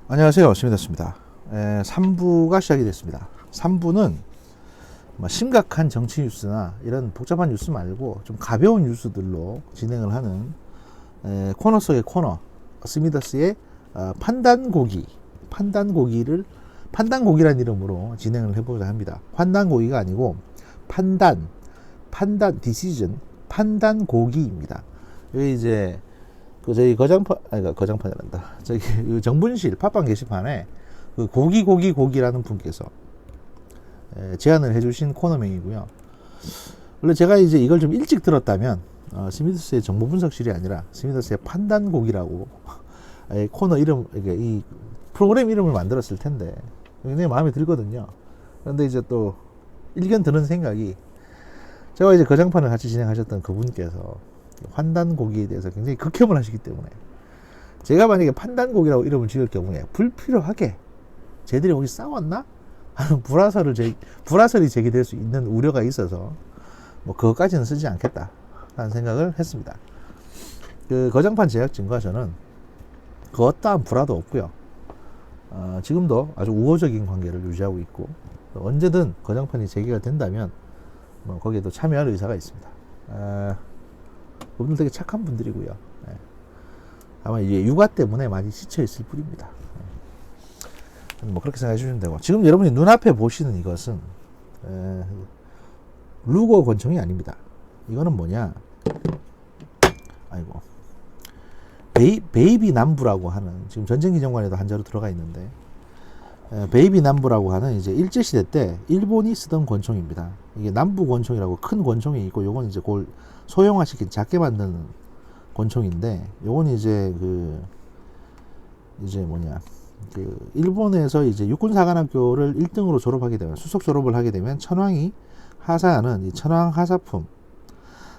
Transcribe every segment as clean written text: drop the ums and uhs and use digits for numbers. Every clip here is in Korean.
안녕하세요. 심이었습니다. 3부가 시작이 됐습니다. 3부는 심각한 정치 뉴스나 이런 복잡한 뉴스 말고 좀 가벼운 뉴스들로 진행을 하는 코너 속의 코너, 스미더스의 판단고기라는 이름으로 진행을 해보자 합니다. 판단고기가 아니고 디시전, 판단고기입니다. 여기 이제 저희 거장판이란다. 저기 정분실 팟빵 게시판에 그 고기라는 분께서 제안을 해주신 코너명이고요. 원래 제가 이제 이걸 좀 일찍 들었다면 스미더스의 정보 분석실이 아니라 스미더스의 판단고기라고 코너 이름, 이 프로그램 이름을 만들었을 텐데 굉장히 마음에 들거든요. 그런데 이제 또 일견 드는 생각이, 제가 이제 거장판을 같이 진행하셨던 그분께서 판단고기에 대해서 굉장히 극혐을 하시기 때문에, 제가 만약에 판단고기라고 이름을 지을 경우에 불필요하게 쟤들이 혹시 싸웠나 하는 불화설이 제기될 수 있는 우려가 있어서 그것까지는 쓰지 않겠다 라는 생각을 했습니다. 그 거장판 제작진과 저는 그 어떠한 불화도 없고요. 지금도 아주 우호적인 관계를 유지하고 있고, 언제든 거장판이 제기가 된다면 거기에도 참여할 의사가 있습니다. 그분들 되게 착한 분들이고요. 아마 이제 육아 때문에 많이 지쳐 있을 뿐입니다. 그렇게 생각해 주시면 되고, 지금 여러분이 눈앞에 보시는 이것은 루거 권총이 아닙니다. 이거는 뭐냐, 베이비 남부라고 하는, 지금 전쟁기념관에도 한자로 들어가 있는데, 베이비 남부라고 하는 이제 일제시대 때 일본이 쓰던 권총입니다. 이게 남부 권총이라고 큰 권총이 있고, 요건 이제 그걸 소형화시킨 작게 만드는 권총인데, 요건 이제 일본에서 이제 육군사관학교를 1등으로 졸업하게 되면, 수석 졸업을 하게 되면 천황이 하사하는 이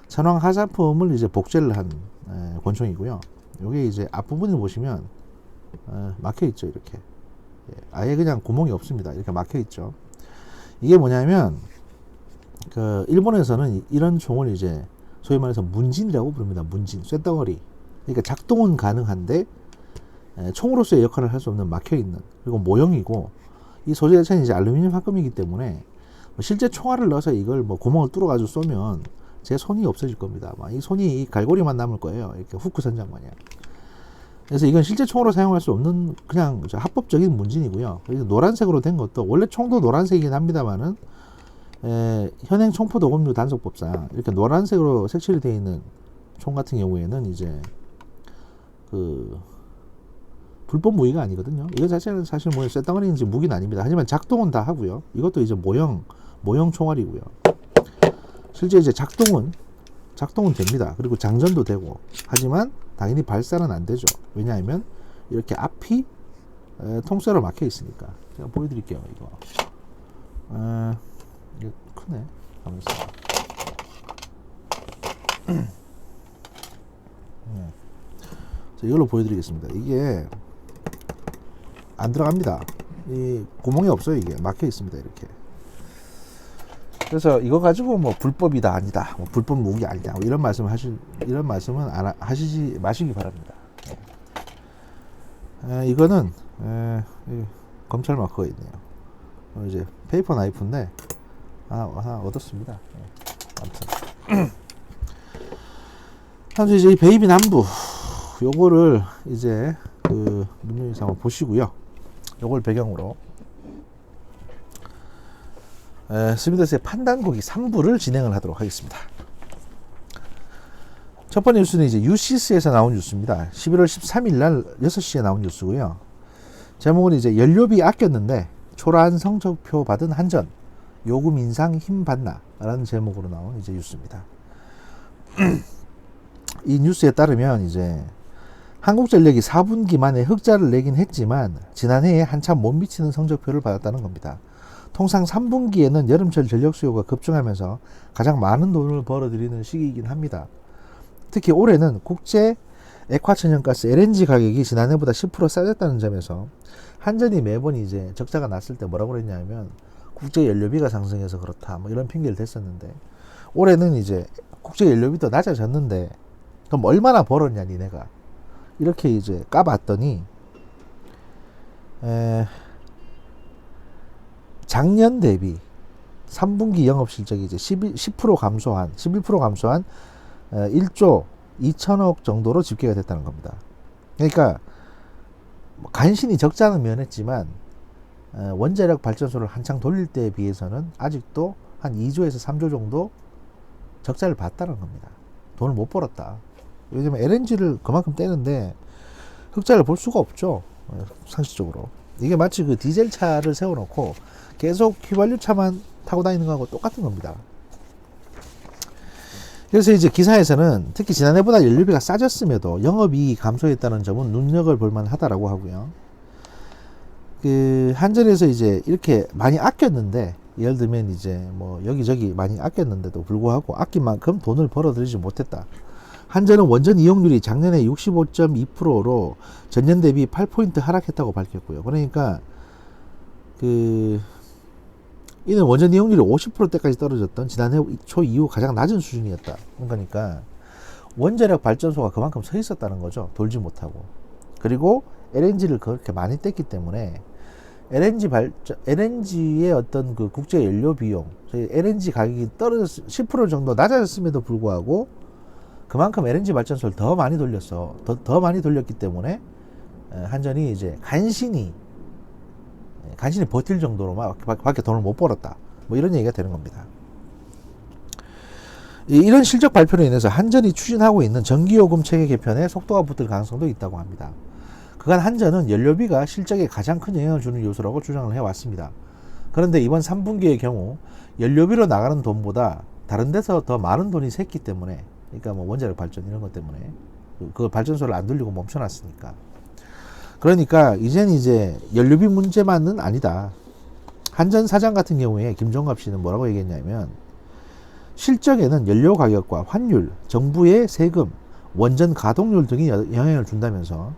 천황하사품을 이제 복제를 한 권총이고요. 요게 이제 앞부분을 보시면 막혀 있죠. 이렇게 아예 그냥 구멍이 없습니다. 이렇게 막혀 있죠. 이게 뭐냐면, 일본에서는 이런 총을 이제 소위 말해서 문진이라고 부릅니다. 문진, 쇳덩어리. 그러니까 작동은 가능한데 총으로서의 역할을 할 수 없는 막혀있는, 그리고 모형이고, 이 소재 자체는 이제 알루미늄 합금이기 때문에 실제 총알을 넣어서 이걸 구멍을 뚫어가지고 쏘면 제 손이 없어질 겁니다. 이 손이 갈고리만 남을 거예요. 이렇게 후크 선장 마냥. 그래서 이건 실제 총으로 사용할 수 없는 그냥 합법적인 문진이고요. 노란색으로 된 것도, 원래 총도 노란색이긴 합니다만은 현행 총포도금류 단속법상 이렇게 노란색으로 색칠이 되어 있는 총 같은 경우에는 이제 불법 무기가 아니거든요. 이거 자체는 사실 쇳덩어리인지 무기는 아닙니다. 하지만 작동은 다 하고요. 이것도 이제 모형 총알이고요. 실제 이제 작동은 됩니다. 그리고 장전도 되고, 하지만 당연히 발사는 안 되죠. 왜냐하면 이렇게 앞이 통째로 막혀 있으니까. 제가 보여드릴게요. 이거 크네. 가만있어. 이걸로 보여드리겠습니다. 이게 안 들어갑니다. 이 구멍이 없어요. 이게 막혀 있습니다. 이렇게. 그래서 이거 가지고 불법이다 아니다, 불법 무기 아니다, 이런 말씀은 하시지 마시기 바랍니다. 이거는 검찰 마크가 있네요. 이제 페이퍼 나이프인데 하나 얻었습니다. 아무튼 이제 이 베이비 남부 요거를 이제 눈여겨서 한번 보시고요. 요걸 배경으로 스미더스의 판단고기 3부를 진행을 하도록 하겠습니다. 첫 번째 뉴스는 이제 유시스에서 나온 뉴스입니다. 11월 13일 날 6시에 나온 뉴스고요. 제목은 이제 연료비 아꼈는데 초라한 성적표 받은 한전, 요금 인상 힘 받나 라는 제목으로 나온 이제 뉴스입니다. 이 뉴스에 따르면 이제 한국전력이 4분기 만에 흑자를 내긴 했지만 지난해에 한참 못 미치는 성적표를 받았다는 겁니다. 통상 3분기에는 여름철 전력 수요가 급증하면서 가장 많은 돈을 벌어들이는 시기이긴 합니다. 특히 올해는 국제 액화천연가스 LNG 가격이 지난해보다 10% 싸졌다는 점에서 한전이 매번 이제 적자가 났을 때 뭐라고 그랬냐면 국제 연료비가 상승해서 그렇다 이런 핑계를 댔었는데, 올해는 이제 국제 연료비도 낮아졌는데 그럼 얼마나 벌었냐 니네가, 이렇게 이제 까봤더니 작년 대비 3분기 영업 실적이 이제 10% 감소한 11% 감소한 1조 2천억 정도로 집계가 됐다는 겁니다. 그러니까 간신히 적자는 면했지만 원자력 발전소를 한창 돌릴 때에 비해서는 아직도 한 2조에서 3조 정도 적자를 봤다는 겁니다. 돈을 못 벌었다. 왜냐면 LNG를 그만큼 떼는데 흑자를 볼 수가 없죠. 상식적으로. 이게 마치 그 디젤 차를 세워놓고 계속 휘발유 차만 타고 다니는 거하고 똑같은 겁니다. 그래서 이제 기사에서는 특히 지난해보다 연료비가 싸졌음에도 영업이익이 감소했다는 점은 눈여겨 볼만 하다라고 하고요. 그 한전에서 이제 이렇게 많이 아꼈는데, 예를 들면 이제 뭐 여기저기 많이 아꼈는데도 불구하고 아낀 만큼 돈을 벌어들이지 못했다. 한전은 원전 이용률이 작년에 65.2%로 전년 대비 8포인트 하락했다고 밝혔고요. 그러니까 이는 원전 이용률이 50%대까지 떨어졌던 지난해 초 이후 가장 낮은 수준이었다. 그러니까 원자력 발전소가 그만큼 서 있었다는 거죠. 돌지 못하고. 그리고 LNG를 그렇게 많이 뗐기 때문에 LNG의 어떤 그 국제 연료 비용, LNG 가격이 떨어졌 10% 정도 낮아졌음에도 불구하고 그만큼 LNG 발전소를 더 많이 돌렸어. 더 많이 돌렸기 때문에 한전이 이제 간신히 버틸 정도로 밖에 돈을 못 벌었다. 뭐 이런 얘기가 되는 겁니다. 이런 실적 발표로 인해서 한전이 추진하고 있는 전기요금 체계 개편에 속도가 붙을 가능성도 있다고 합니다. 그간 한전은 연료비가 실적에 가장 큰 영향을 주는 요소라고 주장을 해왔습니다. 그런데 이번 3분기의 경우 연료비로 나가는 돈보다 다른 데서 더 많은 돈이 샜기 때문에, 그러니까 뭐 원자력 발전 이런 것 때문에 그 발전소를 안 돌리고 멈춰놨으니까. 그러니까 이제는 이제 연료비 문제만은 아니다. 한전 사장 같은 경우에 김종갑 씨는 뭐라고 얘기했냐면, 실적에는 연료 가격과 환율, 정부의 세금, 원전 가동률 등이 영향을 준다면서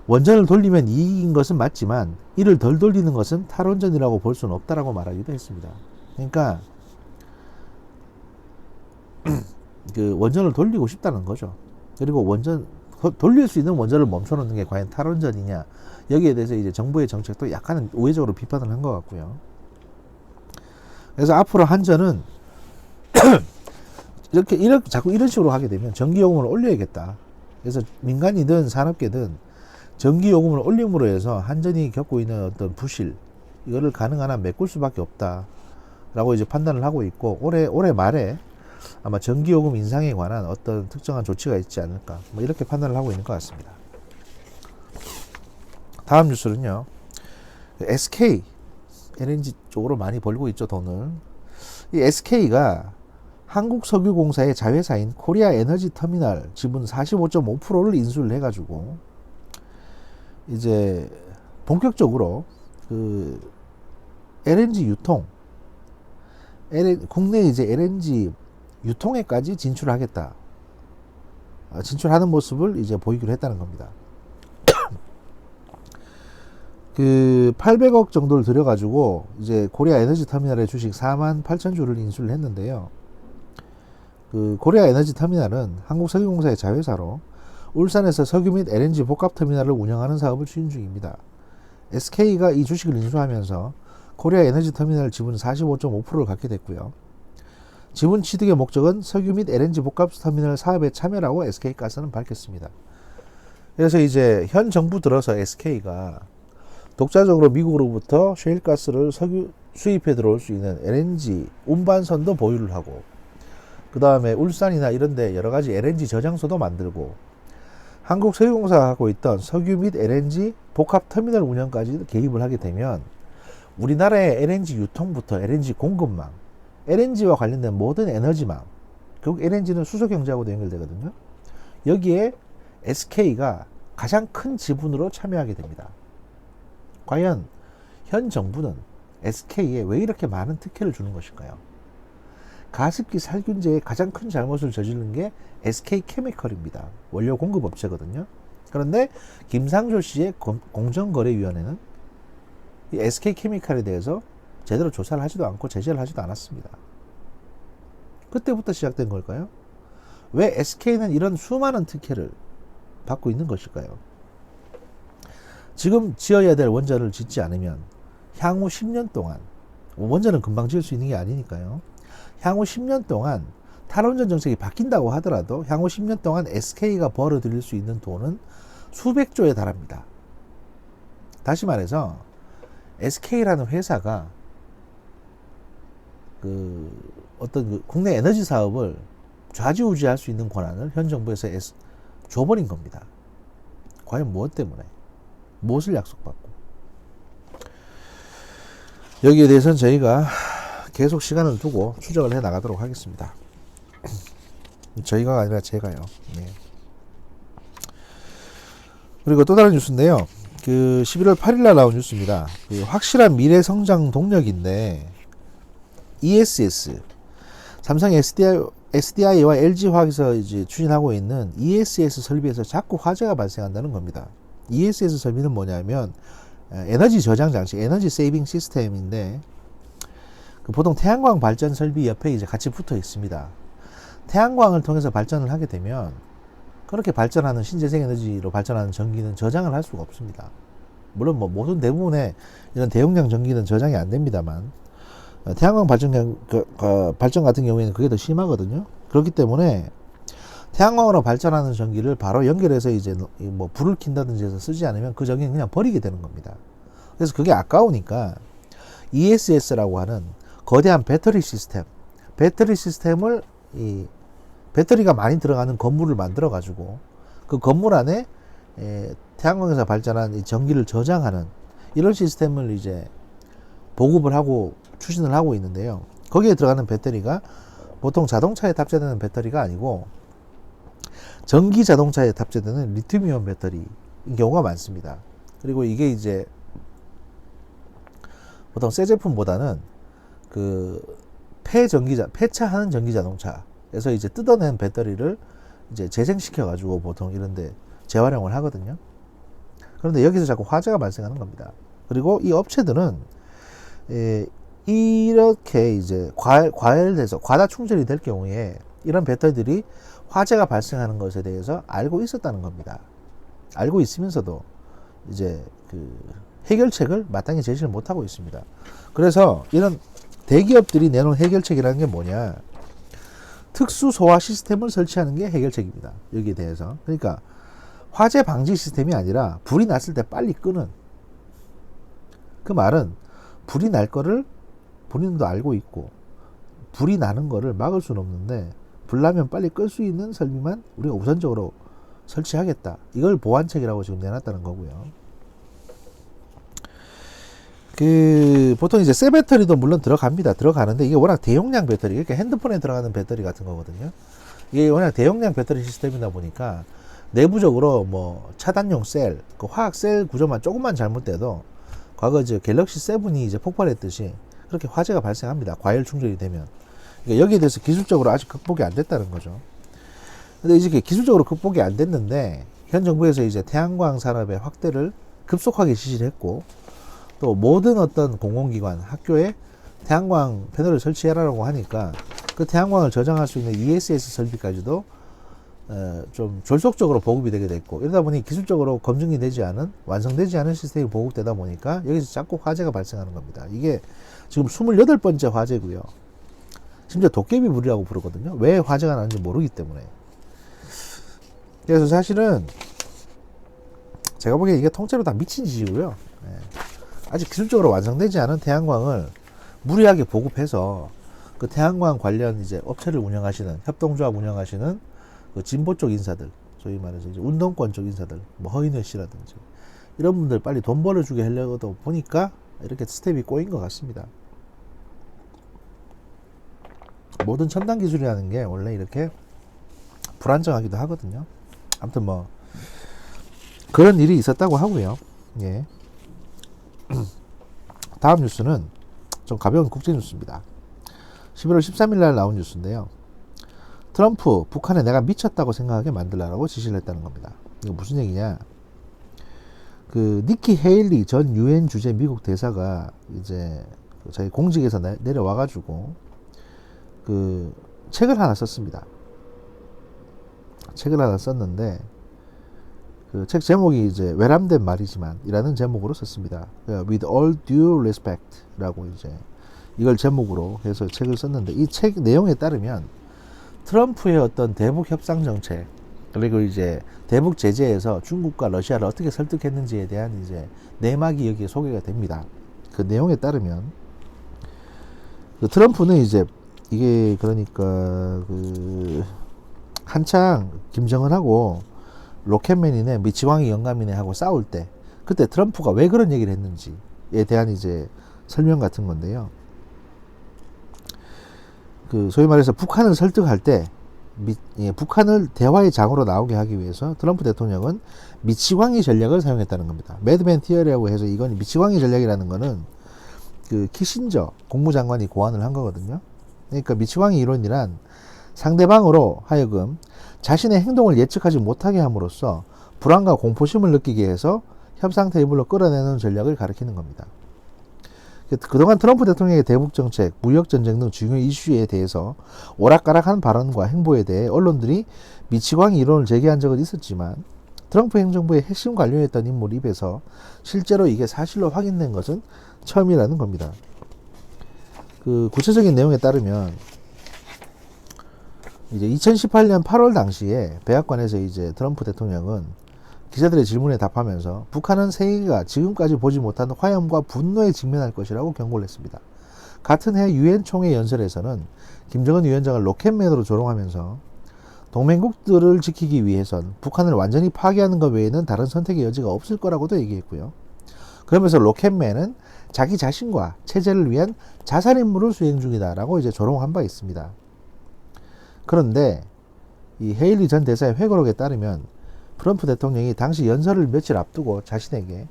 원전을 돌리면 이익인 것은 맞지만 이를 덜 돌리는 것은 탈원전이라고 볼 수는 없다라고 말하기도 했습니다. 그러니까 그 원전을 돌리고 싶다는 거죠. 그리고 돌릴 수 있는 원전을 멈춰놓는 게 과연 탈원전이냐, 여기에 대해서 이제 정부의 정책도 약간은 우회적으로 비판을 한 것 같고요. 그래서 앞으로 한전은 이렇게 자꾸 이런 식으로 하게 되면 전기요금을 올려야겠다. 그래서 민간이든 산업계든 전기요금을 올림으로 해서 한전이 겪고 있는 어떤 부실, 이거를 가능한 한 메꿀 수밖에 없다라고 이제 판단을 하고 있고, 올해 말에 아마 전기요금 인상에 관한 어떤 특정한 조치가 있지 않을까, 뭐 이렇게 판단을 하고 있는 것 같습니다. 다음 뉴스는요, SK LNG 쪽으로 많이 벌고 있죠, 돈을. 이 SK가 한국석유공사의 자회사인 코리아 에너지 터미널 지분 45.5%를 인수를 해가지고 이제 본격적으로 그 LNG 유통, 국내 이제 LNG 유통에까지 진출하겠다. 진출하는 모습을 이제 보이기로 했다는 겁니다. 그 800억 정도를 들여가지고 이제 코리아 에너지 터미널의 주식 48,000주를 인수를 했는데요. 그 코리아 에너지 터미널은 한국석유공사의 자회사로 울산에서 석유 및 LNG 복합 터미널을 운영하는 사업을 추진 중입니다. SK가 이 주식을 인수하면서 코리아 에너지 터미널 지분 45.5%를 갖게 됐고요. 지분 취득의 목적은 석유 및 LNG 복합 터미널 사업에 참여라고 SK가스는 밝혔습니다. 그래서 이제 현 정부 들어서 SK가 독자적으로 미국으로부터 셰일가스를 석유 수입해 들어올 수 있는 LNG 운반선도 보유를 하고, 그 다음에 울산이나 이런데 여러 가지 LNG 저장소도 만들고, 한국석유공사가 하고 있던 석유 및 LNG 복합 터미널 운영까지 개입을 하게 되면 우리나라의 LNG 유통부터 LNG 공급망, LNG와 관련된 모든 에너지망, 결국 LNG는 수소 경제하고도 연결되거든요. 여기에 SK가 가장 큰 지분으로 참여하게 됩니다. 과연 현 정부는 SK에 왜 이렇게 많은 특혜를 주는 것일까요? 가습기 살균제의 가장 큰 잘못을 저지른 게 SK케미컬입니다. 원료 공급 업체거든요. 그런데 김상조 씨의 공정거래위원회는 이 SK케미컬에 대해서 제대로 조사를 하지도 않고 제재를 하지도 않았습니다. 그때부터 시작된 걸까요? 왜 SK는 이런 수많은 특혜를 받고 있는 것일까요? 지금 지어야 될 원전을 짓지 않으면 향후 10년 동안, 원전은 금방 지을 수 있는 게 아니니까요. 향후 10년 동안 탈원전 정책이 바뀐다고 하더라도 향후 10년 동안 SK가 벌어들일 수 있는 돈은 수백조에 달합니다. 다시 말해서 SK라는 회사가 어떤 국내 에너지 사업을 좌지우지할 수 있는 권한을 현 정부에서 줘버린 겁니다. 과연 무엇 때문에? 무엇을 약속받고? 여기에 대해서는 저희가 계속 시간을 두고 추적을 해 나가도록 하겠습니다. 저희가 아니라 제가요. 네. 그리고 또 다른 뉴스인데요. 11월 8일 날 나온 뉴스입니다. 확실한 미래 성장 동력인데 ESS, 삼성 SDI와 LG화학에서 이제 추진하고 있는 ESS 설비에서 자꾸 화재가 발생한다는 겁니다. ESS 설비는 뭐냐면 에너지 저장 장치, 에너지 세이빙 시스템인데 보통 태양광 발전 설비 옆에 이제 같이 붙어 있습니다. 태양광을 통해서 발전을 하게 되면 그렇게 발전하는 신재생 에너지로 발전하는 전기는 저장을 할 수가 없습니다. 물론 뭐 모든 대부분의 이런 대용량 전기는 저장이 안 됩니다만 태양광 발전 같은 경우에는 그게 더 심하거든요. 그렇기 때문에 태양광으로 발전하는 전기를 바로 연결해서 이제 뭐 불을 킨다든지 해서 쓰지 않으면 그 전기는 그냥 버리게 되는 겁니다. 그래서 그게 아까우니까 ESS라고 하는 거대한 배터리 시스템을 배터리가 많이 들어가는 건물을 만들어 가지고 그 건물 안에 태양광에서 발전한 이 전기를 저장하는 이런 시스템을 이제 보급을 하고 추진을 하고 있는데요. 거기에 들어가는 배터리가 보통 자동차에 탑재되는 배터리가 아니고 전기 자동차에 탑재되는 리튬이온 배터리인 경우가 많습니다. 그리고 이게 이제 보통 새 제품보다는 폐차하는 전기 자동차에서 이제 뜯어낸 배터리를 이제 재생시켜 가지고 보통 이런데 재활용을 하거든요. 그런데 여기서 자꾸 화재가 발생하는 겁니다. 그리고 이 업체들은 이렇게 이제 과열돼서 과다 충전이 될 경우에 이런 배터리들이 화재가 발생하는 것에 대해서 알고 있었다는 겁니다. 알고 있으면서도 이제 해결책을 마땅히 제시를 못하고 있습니다. 그래서 이런 대기업들이 내놓은 해결책이라는 게 뭐냐? 특수 소화 시스템을 설치하는 게 해결책입니다. 여기에 대해서. 그러니까 화재 방지 시스템이 아니라 불이 났을 때 빨리 끄는, 그 말은 불이 날 거를 본인도 알고 있고 불이 나는 거를 막을 수는 없는데 불 나면 빨리 끌 수 있는 설비만 우리가 우선적으로 설치하겠다. 이걸 보완책이라고 지금 내놨다는 거고요. 보통 이제 새 배터리도 물론 들어가는데 이게 워낙 대용량 배터리, 그러니까 핸드폰에 들어가는 배터리 같은 거거든요. 이게 워낙 대용량 배터리 시스템이다 보니까 내부적으로 뭐 차단용 셀, 화학 셀 구조만 조금만 잘못돼도 과거 이제 갤럭시 7이 이제 폭발했듯이 그렇게 화재가 발생합니다. 과열 충전이 되면. 그러니까 여기에 대해서 기술적으로 아직 극복이 안 됐다는 거죠. 근데 이제 기술적으로 극복이 안 됐는데 현 정부에서 이제 태양광 산업의 확대를 급속하게 지시를 했고 또 모든 어떤 공공기관, 학교에 태양광 패널을 설치해라라고 하니까 그 태양광을 저장할 수 있는 ESS 설비까지도 좀 졸속적으로 보급이 되게 됐고 이러다 보니 기술적으로 검증이 되지 않은, 완성되지 않은 시스템이 보급되다 보니까 여기서 자꾸 화재가 발생하는 겁니다. 이게 지금 28번째 화재고요. 심지어 도깨비 불이라고 부르거든요. 왜 화재가 나는지 모르기 때문에. 그래서 사실은 제가 보기에 이게 통째로 다 미친 짓이고요. 아직 기술적으로 완성되지 않은 태양광을 무리하게 보급해서 그 태양광 관련 이제 업체를 운영하시는, 협동조합 운영하시는 그 진보 쪽 인사들, 소위 말해서 이제 운동권 쪽 인사들, 뭐 허인회 씨라든지 이런 분들 빨리 돈 벌어주게 하려고 보니까 이렇게 스텝이 꼬인 것 같습니다. 모든 첨단 기술이라는 게 원래 이렇게 불안정하기도 하거든요. 아무튼 뭐 그런 일이 있었다고 하고요. 예. 다음 뉴스는 좀 가벼운 국제 뉴스입니다. 11월 13일 날 나온 뉴스인데요. 트럼프, 북한에 내가 미쳤다고 생각하게 만들라고 지시를 했다는 겁니다. 이거 무슨 얘기냐? 니키 헤일리 전 유엔 주재 미국 대사가 이제 자기 공직에서 내려와가지고 책을 하나 썼습니다. 책을 하나 썼는데 그 책 제목이 이제 외람된 말이지만 이라는 제목으로 썼습니다. With all due respect라고 이제 이걸 제목으로 해서 책을 썼는데, 이 책 내용에 따르면 트럼프의 어떤 대북 협상 정책, 그리고 이제 대북 제재에서 중국과 러시아를 어떻게 설득했는지에 대한 이제 내막이 여기에 소개가 됩니다. 그 내용에 따르면 그 트럼프는 이제 이게 그러니까 그 한창 김정은하고 로켓맨이네 미치광이 영감이네 하고 싸울 때, 그때 트럼프가 왜 그런 얘기를 했는지에 대한 이제 설명 같은 건데요. 그 소위 말해서 북한을 설득할 때 북한을 대화의 장으로 나오게 하기 위해서 트럼프 대통령은 미치광이 전략을 사용했다는 겁니다. 매드맨 티어리라고 해서, 이건 미치광이 전략이라는 거는 그 키신저 국무장관이 고안을 한 거거든요. 그러니까 미치광이 이론이란 상대방으로 하여금 자신의 행동을 예측하지 못하게 함으로써 불안과 공포심을 느끼게 해서 협상 테이블로 끌어내는 전략을 가리키는 겁니다. 그동안 트럼프 대통령의 대북정책, 무역전쟁 등 중요 이슈에 대해서 오락가락한 발언과 행보에 대해 언론들이 미치광이 이론을 제기한 적은 있었지만, 트럼프 행정부의 핵심 관료였던 인물 입에서 실제로 이게 사실로 확인된 것은 처음이라는 겁니다. 그 구체적인 내용에 따르면 이제 2018년 8월 당시에 백악관에서 이제 트럼프 대통령은 기자들의 질문에 답하면서 북한은 세계가 지금까지 보지 못한 화염과 분노에 직면할 것이라고 경고를 했습니다. 같은 해 유엔 총회 연설에서는 김정은 위원장을 로켓맨으로 조롱하면서 동맹국들을 지키기 위해선 북한을 완전히 파괴하는 것 외에는 다른 선택의 여지가 없을 거라고도 얘기했고요. 그러면서 로켓맨은 자기 자신과 체제를 위한 자살 임무를 수행 중이다라고 이제 조롱한 바 있습니다. 그런데 이 헤일리 전 대사의 회고록에 따르면 트럼프 대통령이 당시 연설을 며칠 앞두고 자신에게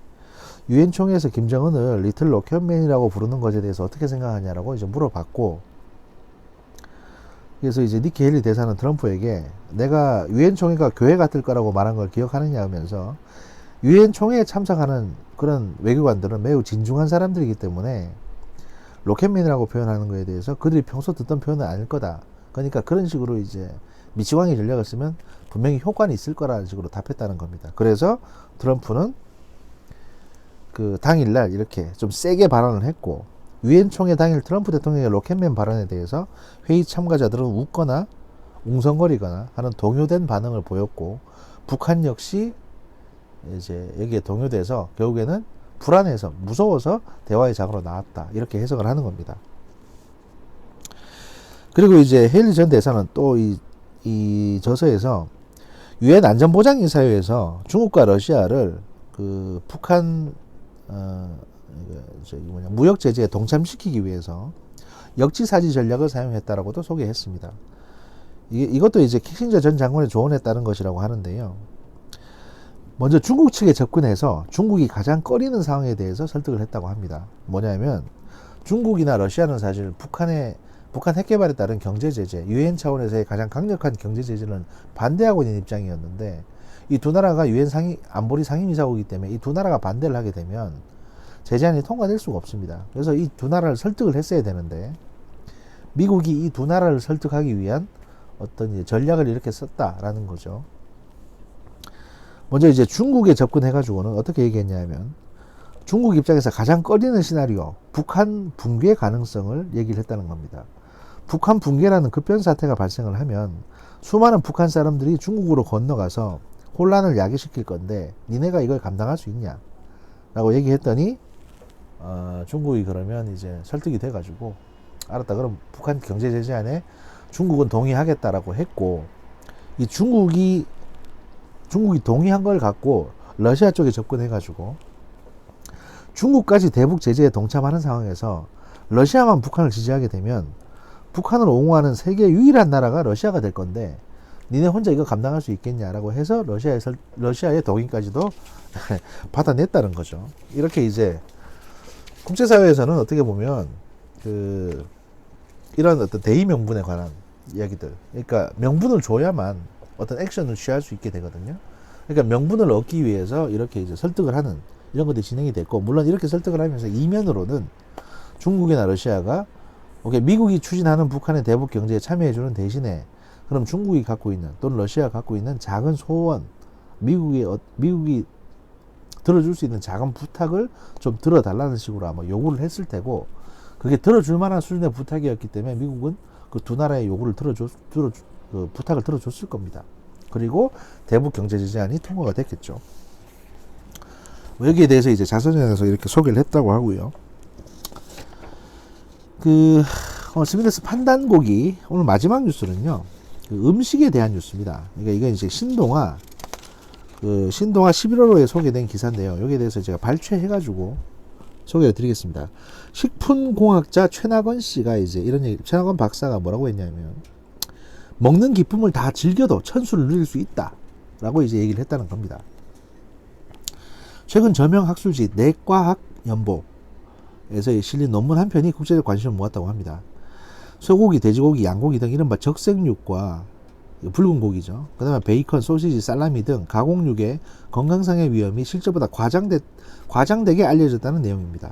유엔 총회에서 김정은을 리틀 로켓맨이라고 부르는 것에 대해서 어떻게 생각하냐라고 이제 물어봤고, 그래서 이제 니키 헤일리 대사는 트럼프에게 내가 유엔 총회가 교회 같을 거라고 말한 걸 기억하느냐 하면서, 유엔 총회에 참석하는 그런 외교관들은 매우 진중한 사람들이기 때문에 로켓맨이라고 표현하는 것에 대해서 그들이 평소 듣던 표현은 아닐 거다. 그러니까 그런 식으로 이제 미치광이 전략을 쓰면 분명히 효과는 있을 거라는 식으로 답했다는 겁니다. 그래서 트럼프는 그 당일날 이렇게 좀 세게 발언을 했고, 유엔 총회 당일 트럼프 대통령의 로켓맨 발언에 대해서 회의 참가자들은 웃거나 웅성거리거나 하는 동요된 반응을 보였고, 북한 역시 이제 여기에 동요돼서 결국에는 불안해서 무서워서 대화의 장으로 나왔다, 이렇게 해석을 하는 겁니다. 그리고 이제 헤일리 전 대사는 또 이 저서에서 유엔 안전보장이사회에서 중국과 러시아를 그 북한 무역 제재에 동참시키기 위해서 역지사지 전략을 사용했다라고도 소개했습니다. 이것도 이제 키신저 전 장관의 조언에 따른 것이라고 하는데요. 먼저 중국 측에 접근해서 중국이 가장 꺼리는 상황에 대해서 설득을 했다고 합니다. 뭐냐면 중국이나 러시아는 사실 북한 핵개발에 따른 경제제재, 유엔 차원에서의 가장 강력한 경제제재는 반대하고 있는 입장이었는데, 이 두 나라가 유엔 안보리 상임이사국이기 때문에 이 두 나라가 반대를 하게 되면 제재안이 통과될 수가 없습니다. 그래서 이 두 나라를 설득을 했어야 되는데, 미국이 이 두 나라를 설득하기 위한 어떤 전략을 이렇게 썼다라는 거죠. 먼저 이제 중국에 접근해가지고는 어떻게 얘기했냐면, 중국 입장에서 가장 꺼리는 시나리오, 북한 붕괴 가능성을 얘기를 했다는 겁니다. 북한 붕괴라는 급변 사태가 발생을 하면 수많은 북한 사람들이 중국으로 건너가서 혼란을 야기시킬 건데 니네가 이걸 감당할 수 있냐 라고 얘기했더니 중국이 그러면 이제 설득이 돼가지고 알았다, 그럼 북한 경제 제재안에 중국은 동의하겠다라고 했고, 이 중국이 동의한 걸 갖고 러시아 쪽에 접근해가지고 중국까지 대북 제재에 동참하는 상황에서 러시아만 북한을 지지하게 되면 북한을 옹호하는 세계 유일한 나라가 러시아가 될 건데 니네 혼자 이거 감당할 수 있겠냐라고 해서 러시아의 동의까지도 받아냈다는 거죠. 이렇게 이제 국제사회에서는 어떻게 보면 이런 어떤 대의 명분에 관한 이야기들, 그러니까 명분을 줘야만 어떤 액션을 취할 수 있게 되거든요. 그러니까 명분을 얻기 위해서 이렇게 이제 설득을 하는 이런 것들이 진행이 됐고, 물론 이렇게 설득을 하면서 이면으로는 중국이나 러시아가 미국이 추진하는 북한의 대북 경제에 참여해주는 대신에 그럼 중국이 갖고 있는 또는 러시아가 갖고 있는 작은 소원, 미국이 들어줄 수 있는 작은 부탁을 좀 들어달라는 식으로 아마 요구를 했을 테고, 그게 들어줄 만한 수준의 부탁이었기 때문에 미국은 그 두 나라의 요구를 그 부탁을 들어줬을 겁니다. 그리고 대북 경제 제재안이 통과가 됐겠죠. 여기에 대해서 이제 자서전에서 이렇게 소개를 했다고 하고요. 스미데스 판단곡이 오늘 마지막 뉴스는요, 그 음식에 대한 뉴스입니다. 그러니까 이건 이제 신동아 11월호에 소개된 기사인데요. 여기에 대해서 제가 발췌해가지고 소개를 드리겠습니다. 식품공학자 최낙원 씨가 이제 이런 얘기, 최낙원 박사가 뭐라고 했냐면, 먹는 기쁨을 다 즐겨도 천수를 누릴 수 있다 라고 이제 얘기를 했다는 겁니다. 최근 저명 학술지 내과학연보에서 실린 논문 한 편이 국제적 관심을 모았다고 합니다. 소고기, 돼지고기, 양고기 등 이른바 적색육과 붉은 고기죠. 그 다음에 베이컨, 소시지, 살라미 등 가공육의 건강상의 위험이 실제보다 과장되게 알려졌다는 내용입니다.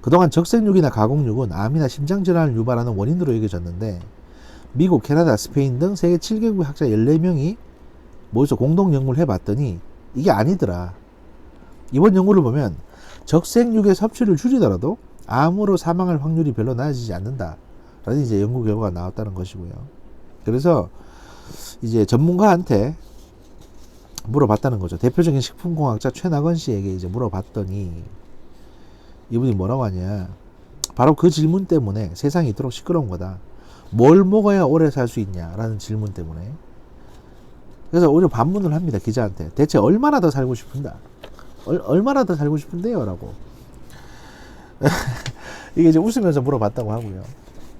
그동안 적색육이나 가공육은 암이나 심장질환을 유발하는 원인으로 여겨졌는데, 미국, 캐나다, 스페인 등 세계 7개국 학자 14명이 모여서 공동 연구를 해봤더니 이게 아니더라. 이번 연구를 보면 적색육의 섭취를 줄이더라도 암으로 사망할 확률이 별로 낮아지지 않는다 라는 이제 연구 결과가 나왔다는 것이고요. 그래서 이제 전문가한테 물어봤다는 거죠. 대표적인 식품공학자 최낙원 씨에게 이제 물어봤더니 이분이 뭐라고 하냐, 바로 그 질문 때문에 세상이 이토록 시끄러운 거다. 뭘 먹어야 오래 살 수 있냐라는 질문 때문에. 그래서 오히려 반문을 합니다, 기자한테. 대체 얼마나 더 살고 싶은다, 얼마나 더 살고 싶은데요 라고. 이게 이제 웃으면서 물어봤다고 하고요.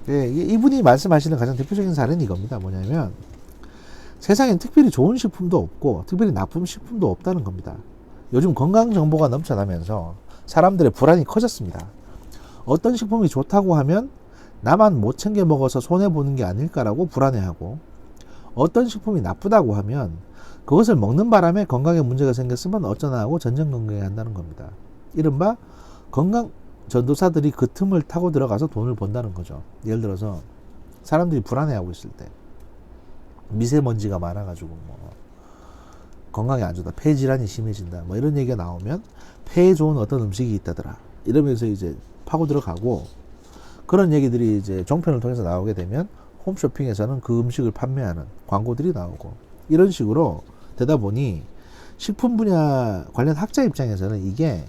이분이 말씀하시는 가장 대표적인 사례는 이겁니다. 뭐냐면, 세상엔 특별히 좋은 식품도 없고 특별히 나쁜 식품도 없다는 겁니다. 요즘 건강 정보가 넘쳐나면서 사람들의 불안이 커졌습니다. 어떤 식품이 좋다고 하면 나만 못 챙겨 먹어서 손해보는 게 아닐까라고 불안해하고, 어떤 식품이 나쁘다고 하면 그것을 먹는 바람에 건강에 문제가 생겼으면 어쩌나 하고 전전긍긍해 한다는 겁니다. 이른바 건강 전도사들이 그 틈을 타고 들어가서 돈을 번다는 거죠. 예를 들어서 사람들이 불안해하고 있을 때, 미세먼지가 많아가지고 건강에 안 좋다, 폐 질환이 심해진다, 이런 얘기가 나오면 폐에 좋은 어떤 음식이 있다더라 이러면서 이제 파고 들어가고, 그런 얘기들이 이제 종편을 통해서 나오게 되면 홈쇼핑에서는 그 음식을 판매하는 광고들이 나오고, 이런 식으로 되다 보니 식품 분야 관련 학자 입장에서는 이게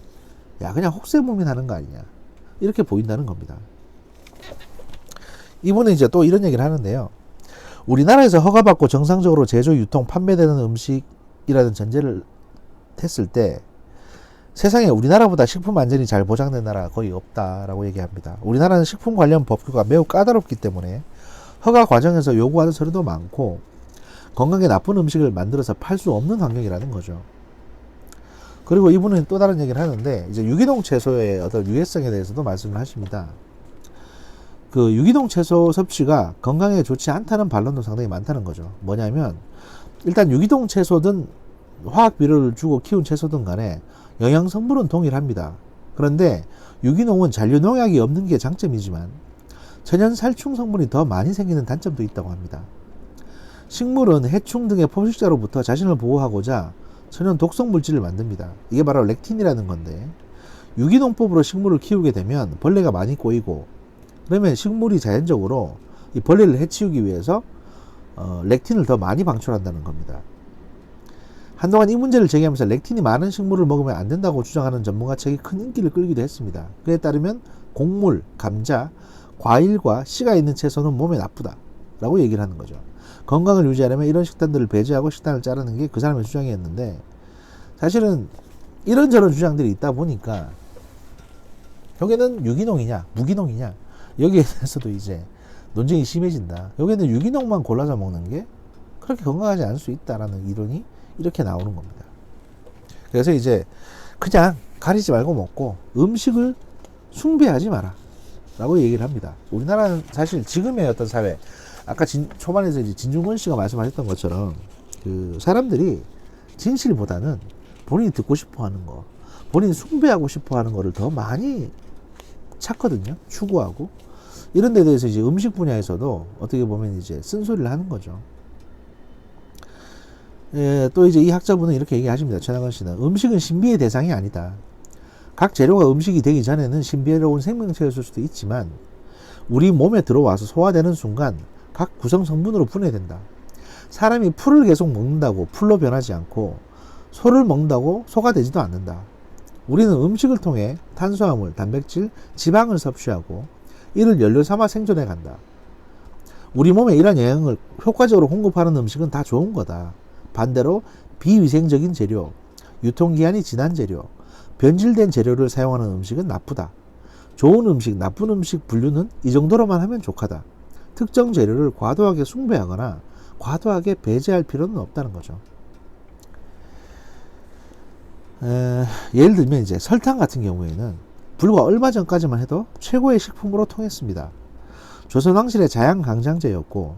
그냥 혹세무민하는 거 아니냐 이렇게 보인다는 겁니다. 이분은 이제 또 이런 얘기를 하는데요. 우리나라에서 허가받고 정상적으로 제조, 유통, 판매되는 음식이라는 전제를 했을 때 세상에 우리나라보다 식품 안전이 잘 보장된 나라가 거의 없다라고 얘기합니다. 우리나라는 식품 관련 법규가 매우 까다롭기 때문에 허가 과정에서 요구하는 서류도 많고 건강에 나쁜 음식을 만들어서 팔 수 없는 환경이라는 거죠. 그리고 이분은 또 다른 얘기를 하는데, 이제 유기농 채소의 어떤 유해성에 대해서도 말씀을 하십니다. 그 유기농 채소 섭취가 건강에 좋지 않다는 반론도 상당히 많다는 거죠. 뭐냐면, 일단 유기농 채소든 화학 비료를 주고 키운 채소든 간에 영양 성분은 동일합니다. 그런데 유기농은 잔류 농약이 없는 게 장점이지만 천연 살충 성분이 더 많이 생기는 단점도 있다고 합니다. 식물은 해충 등의 포식자로부터 자신을 보호하고자 천연 독성 물질을 만듭니다. 이게 바로 렉틴이라는 건데, 유기농법으로 식물을 키우게 되면 벌레가 많이 꼬이고, 그러면 식물이 자연적으로 이 벌레를 해치우기 위해서 렉틴을 더 많이 방출한다는 겁니다. 한동안 이 문제를 제기하면서 렉틴이 많은 식물을 먹으면 안 된다고 주장하는 전문가 책이 큰 인기를 끌기도 했습니다. 그에 따르면 곡물, 감자, 과일과 씨가 있는 채소는 몸에 나쁘다 라고 얘기를 하는 거죠. 건강을 유지하려면 이런 식단들을 배제하고 식단을 자르는 게 그 사람의 주장이었는데, 사실은 이런저런 주장들이 있다 보니까 여기는 유기농이냐 무기농이냐 여기에 대해서도 이제 논쟁이 심해진다. 여기는 유기농만 골라서 먹는 게 그렇게 건강하지 않을 수 있다라는 이론이 이렇게 나오는 겁니다. 그래서 이제 그냥 가리지 말고 먹고 음식을 숭배하지 마라 라고 얘기를 합니다. 우리나라는 사실 지금의 어떤 사회, 아까 초반에서 이제 진중권 씨가 말씀하셨던 것처럼 그 사람들이 진실보다는 본인이 듣고 싶어 하는 거, 본인이 숭배하고 싶어 하는 거를 더 많이 찾거든요. 추구하고. 이런 데 대해서 이제 음식 분야에서도 어떻게 보면 이제 쓴소리를 하는 거죠. 또 이제 이 학자분은 이렇게 얘기하십니다. 최나건 씨는 음식은 신비의 대상이 아니다. 각 재료가 음식이 되기 전에는 신비로운 생명체였을 수도 있지만 우리 몸에 들어와서 소화되는 순간 각 구성 성분으로 분해된다. 사람이 풀을 계속 먹는다고 풀로 변하지 않고 소를 먹는다고 소가 되지도 않는다. 우리는 음식을 통해 탄수화물, 단백질, 지방을 섭취하고 이를 연료 삼아 생존해 간다. 우리 몸에 이러한 영양을 효과적으로 공급하는 음식은 다 좋은 거다. 반대로 비위생적인 재료, 유통기한이 지난 재료, 변질된 재료를 사용하는 음식은 나쁘다. 좋은 음식, 나쁜 음식 분류는 이 정도로만 하면 족하다. 특정 재료를 과도하게 숭배하거나 과도하게 배제할 필요는 없다는 거죠. 예를 들면 이제 설탕 같은 경우에는 불과 얼마 전까지만 해도 최고의 식품으로 통했습니다. 조선왕실의 자양강장제였고,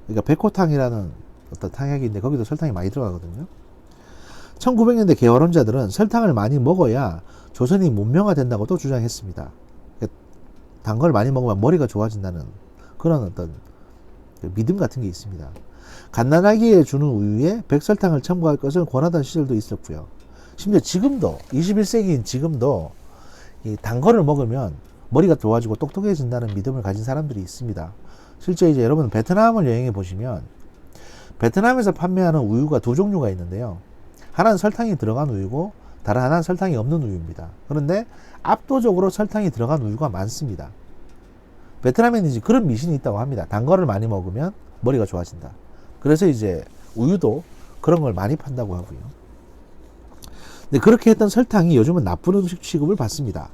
그러니까 백호탕이라는 어떤 탕약인데 거기도 설탕이 많이 들어가거든요. 1900년대 개화론자들은 설탕을 많이 먹어야 조선이 문명화된다고도 주장했습니다. 단 걸 많이 먹으면 머리가 좋아진다는 그런 어떤 믿음 같은 게 있습니다. 갓난아기에 주는 우유에 백설탕을 첨가할 것을 권하던 시절도 있었고요. 심지어 지금도 21세기인 지금도 이 단 거를 먹으면 머리가 좋아지고 똑똑해진다는 믿음을 가진 사람들이 있습니다. 실제 이제 여러분 베트남을 여행해 보시면 베트남에서 판매하는 우유가 두 종류가 있는데요. 하나는 설탕이 들어간 우유고 다른 하나는 설탕이 없는 우유입니다. 그런데 압도적으로 설탕이 들어간 우유가 많습니다. 베트남에는 이제 그런 미신이 있다고 합니다. 단 거를 많이 먹으면 머리가 좋아진다. 그래서 이제 우유도 그런 걸 많이 판다고 하고요. 근데 그렇게 했던 설탕이 요즘은 나쁜 음식 취급을 받습니다.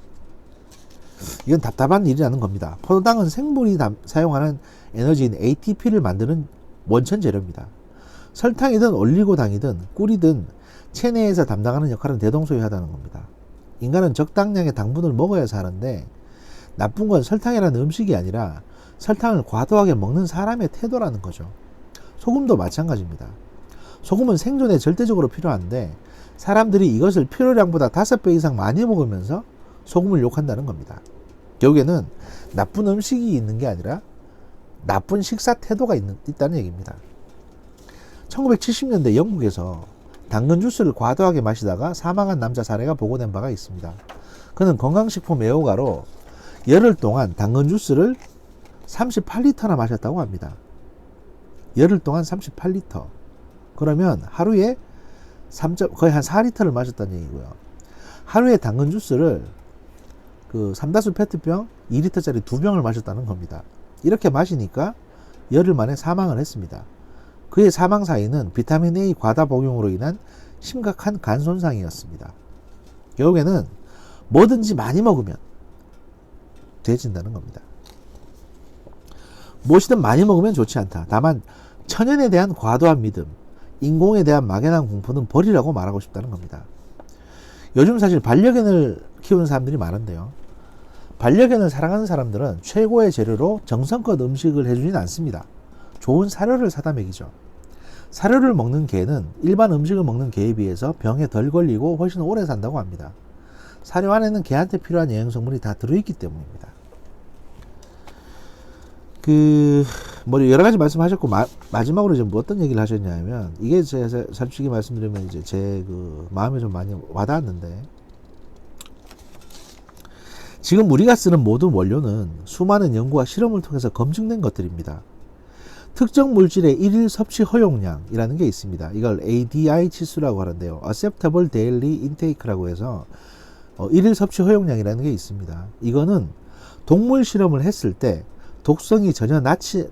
이건 답답한 일이라는 겁니다. 포도당은 생물이 사용하는 에너지인 ATP를 만드는 원천 재료입니다. 설탕이든 올리고당이든 꿀이든 체내에서 담당하는 역할은 대동소이하다는 겁니다. 인간은 적당량의 당분을 먹어야 사는데 나쁜 건 설탕이라는 음식이 아니라 설탕을 과도하게 먹는 사람의 태도라는 거죠. 소금도 마찬가지입니다. 소금은 생존에 절대적으로 필요한데 사람들이 이것을 필요량보다 5배 이상 많이 먹으면서 소금을 욕한다는 겁니다. 결국에는 나쁜 음식이 있는 게 아니라 나쁜 식사 태도가 있다는 얘기입니다. 1970년대 영국에서 당근 주스를 과도하게 마시다가 사망한 남자 사례가 보고된 바가 있습니다. 그는 건강식품 애호가로 열흘 동안 당근 주스를 38리터나 마셨다고 합니다. 열흘 동안 38리터. 그러면 하루에 거의 한 4리터를 마셨다는 얘기고요. 하루에 당근 주스를 그 삼다수 페트병 2리터짜리 2병을 마셨다는 겁니다. 이렇게 마시니까 열흘 만에 사망을 했습니다. 그의 사망 사인은 비타민 A 과다 복용으로 인한 심각한 간 손상이었습니다. 결국에는 뭐든지 많이 먹으면 돼진다는 겁니다. 무엇이든 많이 먹으면 좋지 않다. 다만 천연에 대한 과도한 믿음, 인공에 대한 막연한 공포는 버리라고 말하고 싶다는 겁니다. 요즘 사실 반려견을 키우는 사람들이 많은데요. 반려견을 사랑하는 사람들은 최고의 재료로 정성껏 음식을 해주진 않습니다. 좋은 사료를 사다 먹이죠. 사료를 먹는 개는 일반 음식을 먹는 개에 비해서 병에 덜 걸리고 훨씬 오래 산다고 합니다. 사료 안에는 개한테 필요한 영양성분이 다 들어있기 때문입니다. 여러 가지 말씀하셨고, 마지막으로 이제 뭐 어떤 얘기를 하셨냐면, 이게 제가 솔직히 말씀드리면 이제 제 마음에 좀 많이 와닿았는데, 지금 우리가 쓰는 모든 원료는 수많은 연구와 실험을 통해서 검증된 것들입니다. 특정 물질의 일일 섭취 허용량이라는 게 있습니다. 이걸 ADI 치수라고 하는데요. Acceptable Daily Intake라고 해서 일일 섭취 허용량이라는 게 있습니다. 이거는 동물 실험을 했을 때 독성이 전혀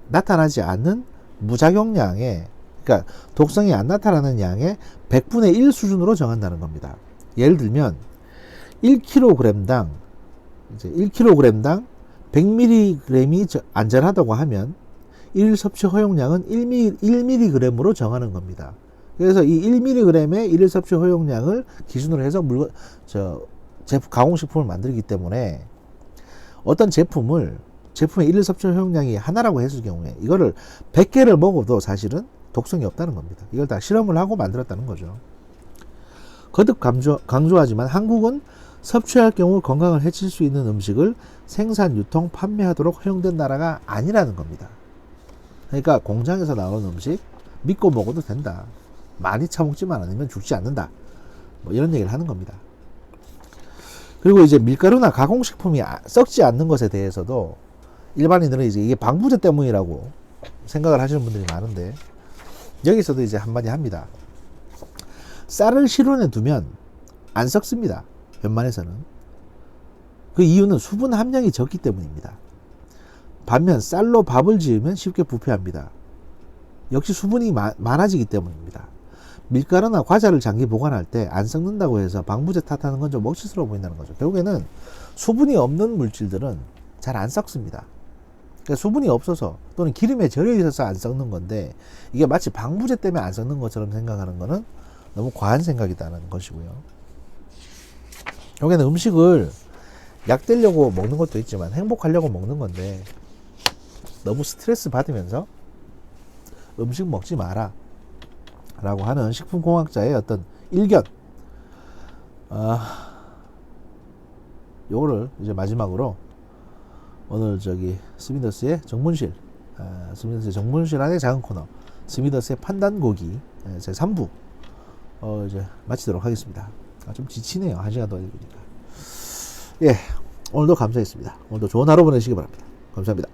나타나지 않는 무작용량의, 그러니까 독성이 안 나타나는 양의 100분의 1 수준으로 정한다는 겁니다. 예를 들면 1kg당 100mg이 안전하다고 하면 일일 섭취 허용량은 1mg으로 정하는 겁니다. 그래서 이 1mg의 일일 섭취 허용량을 기준으로 해서 가공식품을 만들기 때문에 어떤 제품의 일일 섭취 허용량이 하나라고 했을 경우에 이거를 100개를 먹어도 사실은 독성이 없다는 겁니다. 이걸 다 실험을 하고 만들었다는 거죠. 거듭 강조하지만 한국은 섭취할 경우 건강을 해칠 수 있는 음식을 생산, 유통, 판매하도록 허용된 나라가 아니라는 겁니다. 그러니까 공장에서 나오는 음식 믿고 먹어도 된다. 많이 처먹지만 않으면 죽지 않는다. 뭐 이런 얘기를 하는 겁니다. 그리고 이제 밀가루나 가공식품이 썩지 않는 것에 대해서도 일반인들은 이제 이게 방부제 때문이라고 생각을 하시는 분들이 많은데, 여기서도 이제 한마디 합니다. 쌀을 실온에 두면 안 썩습니다. 웬만해서는. 그 이유는 수분 함량이 적기 때문입니다. 반면 쌀로 밥을 지으면 쉽게 부패합니다. 역시 수분이 많아지기 때문입니다. 밀가루나 과자를 장기 보관할 때 안 썩는다고 해서 방부제 탓하는 건 좀 억지스러워 보인다는 거죠. 결국에는 수분이 없는 물질들은 잘 안 썩습니다. 그러니까 수분이 없어서 또는 기름에 절여 있어서 안 썩는 건데, 이게 마치 방부제 때문에 안 썩는 것처럼 생각하는 거는 너무 과한 생각이다는 것이고요. 여기는 음식을 약되려고 먹는 것도 있지만 행복하려고 먹는 건데, 너무 스트레스 받으면서 음식 먹지 마라 라고 하는 식품공학자의 어떤 일견, 요거를 이제 마지막으로 오늘 스미더스의 정문실, 스미더스의 정문실 안의 작은 코너, 스미더스의 판단고기 제 3부 이제 마치도록 하겠습니다. 좀 지치네요. 1시간 더 읽으니까. 예, 오늘도 감사했습니다. 오늘도 좋은 하루 보내시기 바랍니다. 감사합니다.